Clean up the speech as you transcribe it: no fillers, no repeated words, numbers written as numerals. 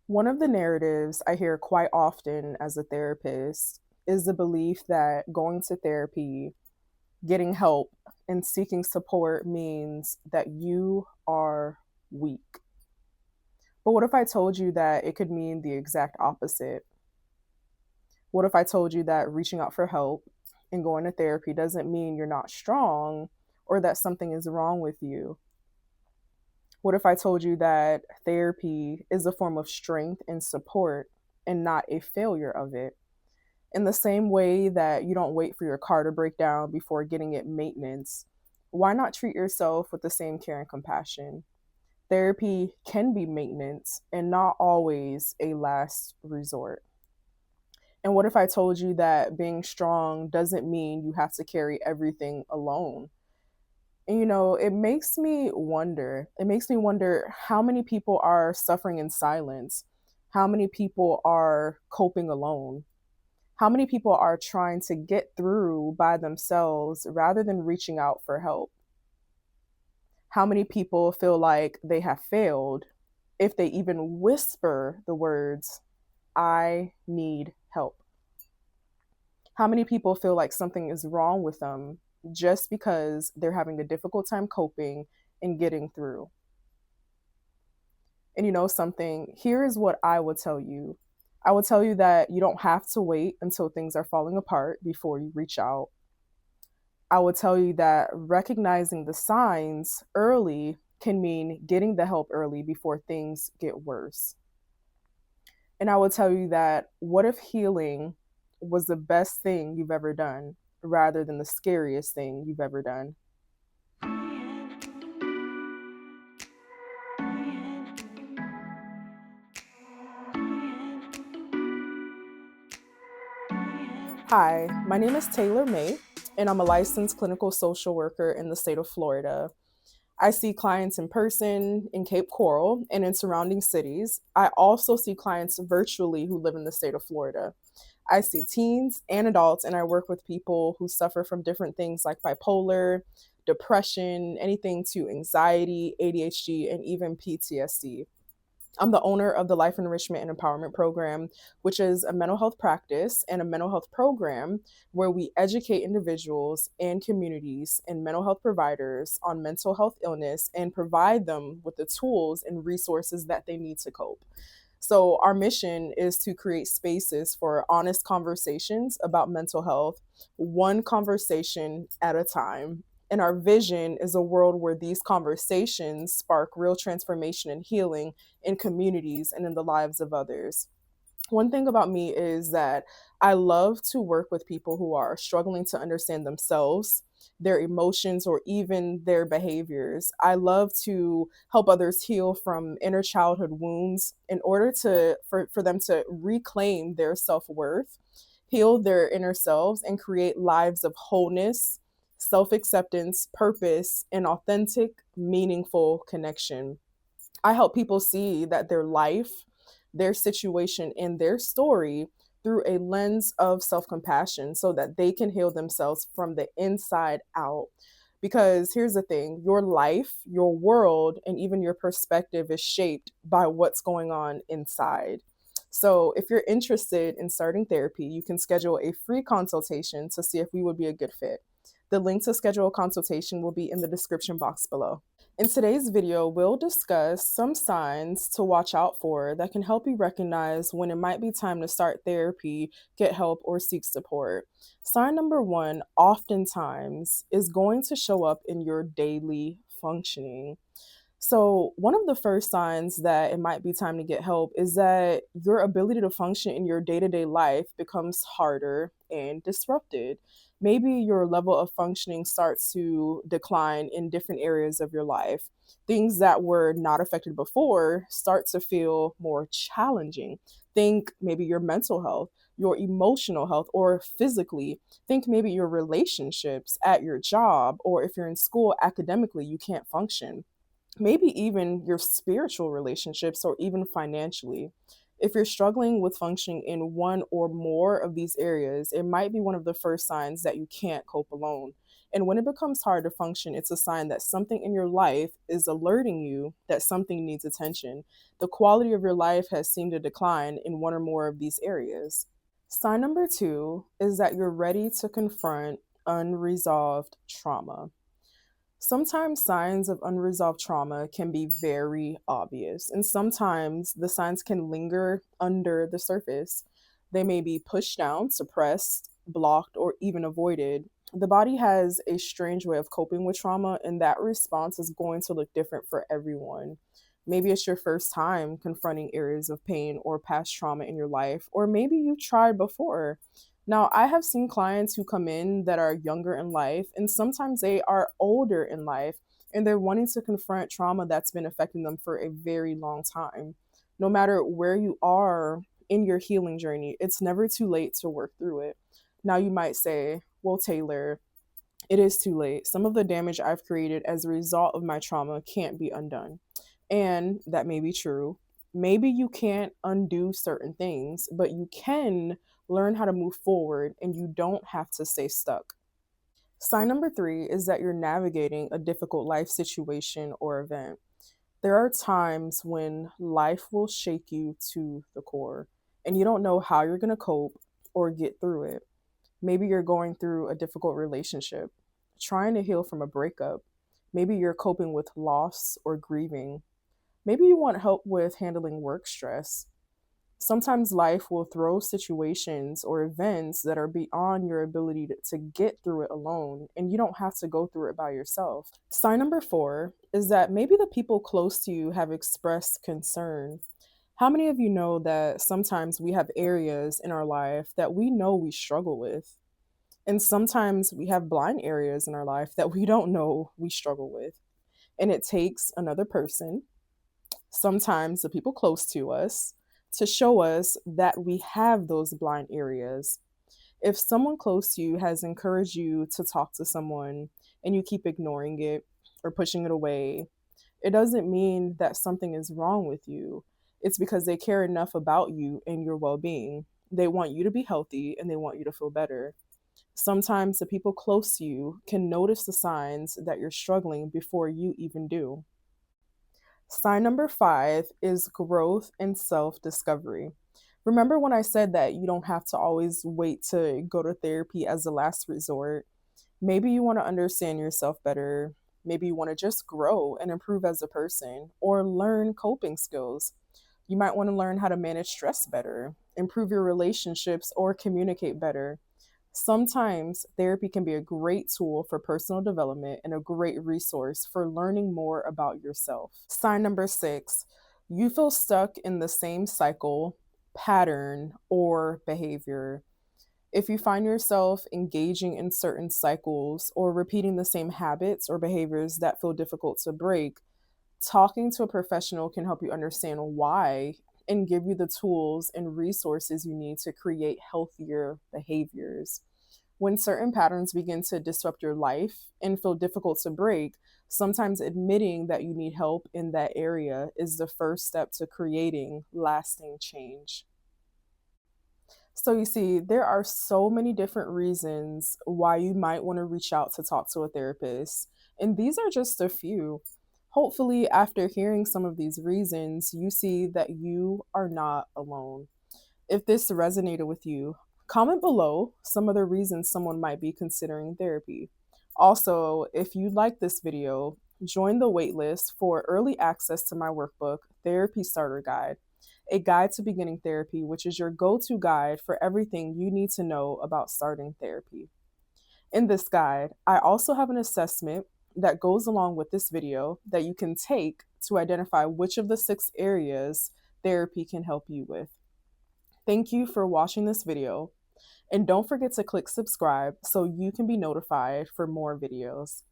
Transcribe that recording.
One of the narratives I hear quite often as a therapist is the belief that going to therapy, getting help, and seeking support means that you are weak. But what if I told you that it could mean the exact opposite? What if I told you that reaching out for help and going to therapy doesn't mean you're not strong or that something is wrong with you? What if I told you that therapy is a form of strength and support and not a failure of it? In the same way that you don't wait for your car to break down before getting it maintenance, why not treat yourself with the same care and compassion? Therapy can be maintenance and not always a last resort. And what if I told you that being strong doesn't mean you have to carry everything alone? And it makes me wonder how many people are suffering in silence, how many people are coping alone, how many people are trying to get through by themselves rather than reaching out for help? How many people feel like they have failed if they even whisper the words, I need help? How many people feel like something is wrong with them just because they're having a difficult time coping and getting through? And you know something, here is what I would tell you. I would tell you that you don't have to wait until things are falling apart before you reach out. I would tell you that recognizing the signs early can mean getting the help early before things get worse. And I would tell you that what if healing was the best thing you've ever done rather than the scariest thing you've ever done? Hi, my name is Taylor May, and I'm a licensed clinical social worker in the state of Florida. I see clients in person in Cape Coral and in surrounding cities. I also see clients virtually who live in the state of Florida. I see teens and adults, and I work with people who suffer from different things like bipolar, depression, anything to anxiety, ADHD, and even PTSD. I'm the owner of the Life Enrichment and Empowerment Program, which is a mental health practice and a mental health program where we educate individuals and communities and mental health providers on mental health illness and provide them with the tools and resources that they need to cope. So, our mission is to create spaces for honest conversations about mental health, one conversation at a time. And our vision is a world where these conversations spark real transformation and healing in communities and in the lives of others. One thing about me is that I love to work with people who are struggling to understand themselves, their emotions, or even their behaviors. I love to help others heal from inner childhood wounds in order for them to reclaim their self-worth, heal their inner selves, and create lives of wholeness, self-acceptance, purpose, and authentic, meaningful connection. I help people see that their life, their situation, and their story through a lens of self compassion so that they can heal themselves from the inside out. Because here's the thing, your life, your world, and even your perspective is shaped by what's going on inside. So, if you're interested in starting therapy, you can schedule a free consultation to see if we would be a good fit. The link to schedule a consultation will be in the description box below. In today's video, we'll discuss some signs to watch out for that can help you recognize when it might be time to start therapy, get help, or seek support. Sign number one, oftentimes, is going to show up in your daily functioning. So, one of the first signs that it might be time to get help is that your ability to function in your day to day life becomes harder and disrupted. Maybe your level of functioning starts to decline in different areas of your life. Things that were not affected before start to feel more challenging. Think maybe your mental health, your emotional health, or physically. Think maybe your relationships at your job, or if you're in school academically, you can't function, maybe even your spiritual relationships or even financially. If you're struggling with functioning in one or more of these areas, it might be one of the first signs that you can't cope alone. And when it becomes hard to function, it's a sign that something in your life is alerting you that something needs attention. The quality of your life has seemed to decline in one or more of these areas. Sign number two is that you're ready to confront unresolved trauma. Sometimes signs of unresolved trauma can be very obvious, and sometimes the signs can linger under the surface. They may be pushed down, suppressed, blocked, or even avoided. The body has a strange way of coping with trauma, and that response is going to look different for everyone. Maybe it's your first time confronting areas of pain or past trauma in your life, or maybe you've tried before. Now, I have seen clients who come in that are younger in life, and sometimes they are older in life, and they're wanting to confront trauma that's been affecting them for a very long time. No matter where you are in your healing journey, it's never too late to work through it. Now, you might say, well, Taylor, it is too late. Some of the damage I've created as a result of my trauma can't be undone. And that may be true. Maybe you can't undo certain things, but you can learn how to move forward and you don't have to stay stuck. Sign number three is that you're navigating a difficult life situation or event. There are times when life will shake you to the core and you don't know how you're going to cope or get through it. Maybe you're going through a difficult relationship, trying to heal from a breakup. Maybe you're coping with loss or grieving. Maybe you want help with handling work stress. Sometimes life will throw situations or events that are beyond your ability to get through it alone, and you don't have to go through it by yourself. Sign number four is that maybe the people close to you have expressed concern. How many of you know that sometimes we have areas in our life that we know we struggle with? And sometimes we have blind areas in our life that we don't know we struggle with. And it takes another person, sometimes the people close to us, to show us that we have those blind areas. If someone close to you has encouraged you to talk to someone and you keep ignoring it or pushing it away, it doesn't mean that something is wrong with you. It's because they care enough about you and your well being. They want you to be healthy and they want you to feel better. Sometimes the people close to you can notice the signs that you're struggling before you even do. Sign number five is growth and self discovery. Remember when I said that you don't have to always wait to go to therapy as a last resort? Maybe you want to understand yourself better. Maybe you want to just grow and improve as a person or learn coping skills. You might want to learn how to manage stress better, improve your relationships, or communicate better. Sometimes therapy can be a great tool for personal development and a great resource for learning more about yourself. Sign number six, you feel stuck in the same cycle, pattern, or behavior. If you find yourself engaging in certain cycles or repeating the same habits or behaviors that feel difficult to break, talking to a professional can help you understand why and give you the tools and resources you need to create healthier behaviors. When certain patterns begin to disrupt your life and feel difficult to break, sometimes admitting that you need help in that area is the first step to creating lasting change. So, you see, there are so many different reasons why you might want to reach out to talk to a therapist. And these are just a few. Hopefully, after hearing some of these reasons, you see that you are not alone. If this resonated with you, comment below some of the reasons someone might be considering therapy. Also, if you like this video, join the waitlist for early access to my workbook, Therapy Starter Guide, a guide to beginning therapy, which is your go to guide for everything you need to know about starting therapy. In this guide, I also have an assessment that goes along with this video that you can take to identify which of the 6 areas therapy can help you with. Thank you for watching this video, and don't forget to click subscribe so you can be notified for more videos.